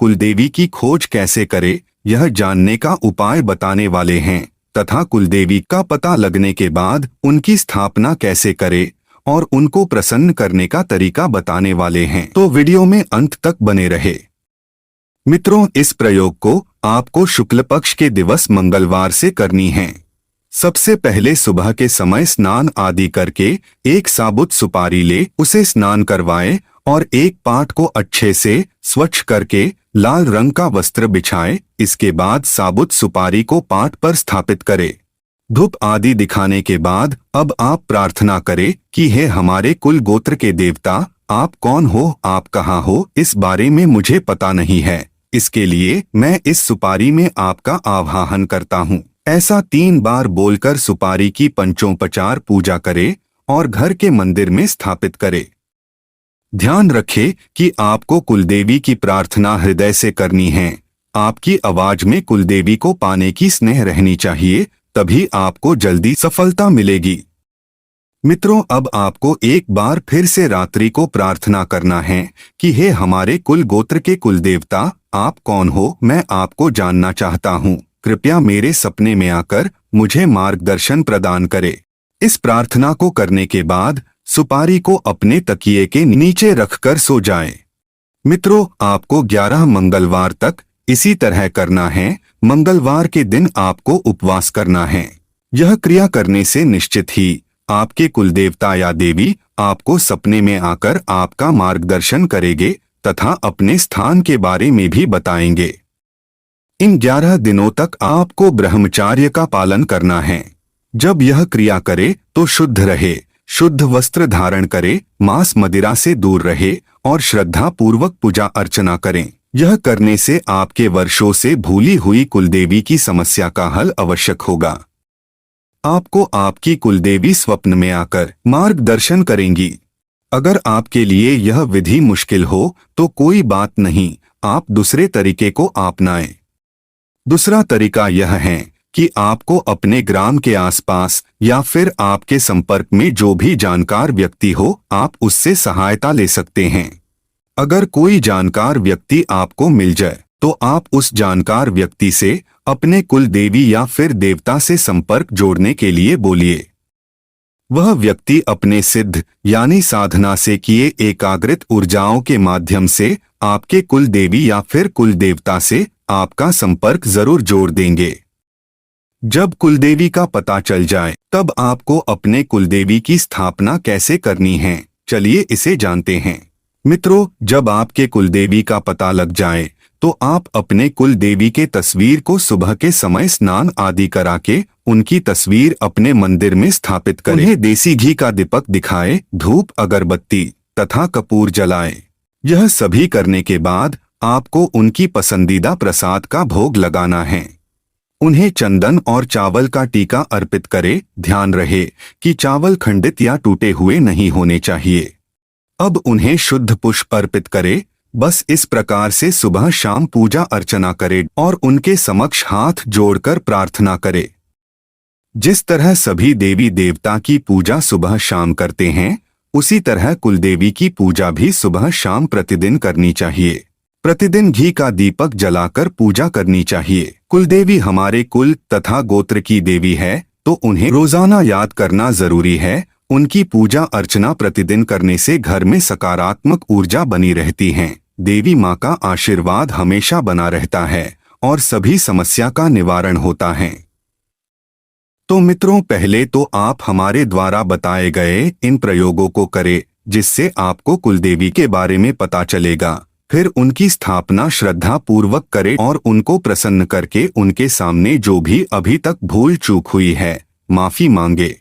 कुलदेवी की खोज कैसे करे, यह जानने का उपाय बताने वाले हैं तथा कुलदेवी का पता लगने के बाद उनकी स्थापना कैसे करे और उनको प्रसन्न करने का तरीका बताने वाले हैं। तो वीडियो में अंत तक बने रहे। मित्रों, इस प्रयोग को आपको शुक्ल पक्ष के दिवस मंगलवार से करनी है। सबसे पहले सुबह के समय स्नान आदि करके एक साबुत सुपारी ले उसे स्नान करवाए और एक पाट को अच्छे से स्वच्छ करके लाल रंग का वस्त्र बिछाए। इसके बाद साबुत सुपारी को पाट पर स्थापित करे। धूप आदि दिखाने के बाद अब आप प्रार्थना करें कि हे हमारे कुल गोत्र के देवता, आप कौन हो, आप कहाँ हो, इस बारे में मुझे पता नहीं है। इसके लिए मैं इस सुपारी में आपका आवाहन करता हूँ। ऐसा 3 बार बोलकर सुपारी की पंचोपचार पूजा करे और घर के मंदिर में स्थापित करे। ध्यान रखें कि आपको कुलदेवी की प्रार्थना हृदय से करनी है। आपकी आवाज में कुलदेवी को पाने की स्नेह रहनी चाहिए, तभी आपको जल्दी सफलता मिलेगी। मित्रों, अब आपको एक बार फिर से रात्रि को प्रार्थना करना है कि हे हमारे कुल गोत्र के कुल देवता, आप कौन हो, मैं आपको जानना चाहता हूँ। कृपया मेरे सपने में आकर मुझे मार्गदर्शन प्रदान करे। इस प्रार्थना को करने के बाद सुपारी को अपने तकिए के नीचे रखकर सो जाएं। मित्रों, आपको 11 मंगलवार तक इसी तरह करना है। मंगलवार के दिन आपको उपवास करना है। यह क्रिया करने से निश्चित ही आपके कुलदेवता या देवी आपको सपने में आकर आपका मार्गदर्शन करेंगे तथा अपने स्थान के बारे में भी बताएंगे। इन 11 दिनों तक आपको ब्रह्मचर्य का पालन करना है। जब यह क्रिया करे तो शुद्ध रहे, शुद्ध वस्त्र धारण करे, मांस मदिरा से दूर रहे और श्रद्धा पूर्वक पूजा अर्चना करें। यह करने से आपके वर्षों से भूली हुई कुलदेवी की समस्या का हल आवश्यक होगा। आपको आपकी कुलदेवी स्वप्न में आकर मार्गदर्शन करेंगी। अगर आपके लिए यह विधि मुश्किल हो तो कोई बात नहीं, आप दूसरे तरीके को अपनाएं। दूसरा तरीका यह है कि आपको अपने ग्राम के आसपास या फिर आपके संपर्क में जो भी जानकार व्यक्ति हो, आप उससे सहायता ले सकते हैं। अगर कोई जानकार व्यक्ति आपको मिल जाए तो आप उस जानकार व्यक्ति से अपने कुल देवी या फिर देवता से संपर्क जोड़ने के लिए बोलिए। वह व्यक्ति अपने सिद्ध यानी साधना से किए एकाग्रित ऊर्जाओं के माध्यम से आपके कुल देवी या फिर कुल देवता से आपका संपर्क जरूर जोड़ देंगे। जब कुलदेवी का पता चल जाए तब आपको अपने कुलदेवी की स्थापना कैसे करनी है, चलिए इसे जानते हैं। मित्रों, जब आपके कुलदेवी का पता लग जाए तो आप अपने कुल देवी के तस्वीर को सुबह के समय स्नान आदि करा के उनकी तस्वीर अपने मंदिर में स्थापित करें। उन्हें देसी घी का दीपक दिखाए, धूप अगरबत्ती तथा कपूर जलाए। यह सभी करने के बाद आपको उनकी पसंदीदा प्रसाद का भोग लगाना है। उन्हें चंदन और चावल का टीका अर्पित करे। ध्यान रहे कि चावल खंडित या टूटे हुए नहीं होने चाहिए। अब उन्हें शुद्ध पुष्प अर्पित करे। बस इस प्रकार से सुबह शाम पूजा अर्चना करे और उनके समक्ष हाथ जोड़कर प्रार्थना करे। जिस तरह सभी देवी देवता की पूजा सुबह शाम करते हैं, उसी तरह कुलदेवी की पूजा भी सुबह शाम प्रतिदिन करनी चाहिए। प्रतिदिन घी का दीपक जलाकर पूजा करनी चाहिए। कुलदेवी हमारे कुल तथा गोत्र की देवी है, तो उन्हें रोजाना याद करना जरूरी है। उनकी पूजा अर्चना प्रतिदिन करने से घर में सकारात्मक ऊर्जा बनी रहती है। देवी माँ का आशीर्वाद हमेशा बना रहता है और सभी समस्या का निवारण होता है। तो मित्रों, पहले तो आप हमारे द्वारा बताए गए इन प्रयोगों को करें, जिससे आपको कुलदेवी के बारे में पता चलेगा। फिर उनकी स्थापना श्रद्धा पूर्वक करें और उनको प्रसन्न करके उनके सामने जो भी अभी तक भूल चूक हुई है, माफी मांगे।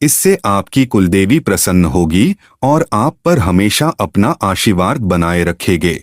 इससे आपकी कुलदेवी प्रसन्न होगी और आप पर हमेशा अपना आशीर्वाद बनाए रखेंगे।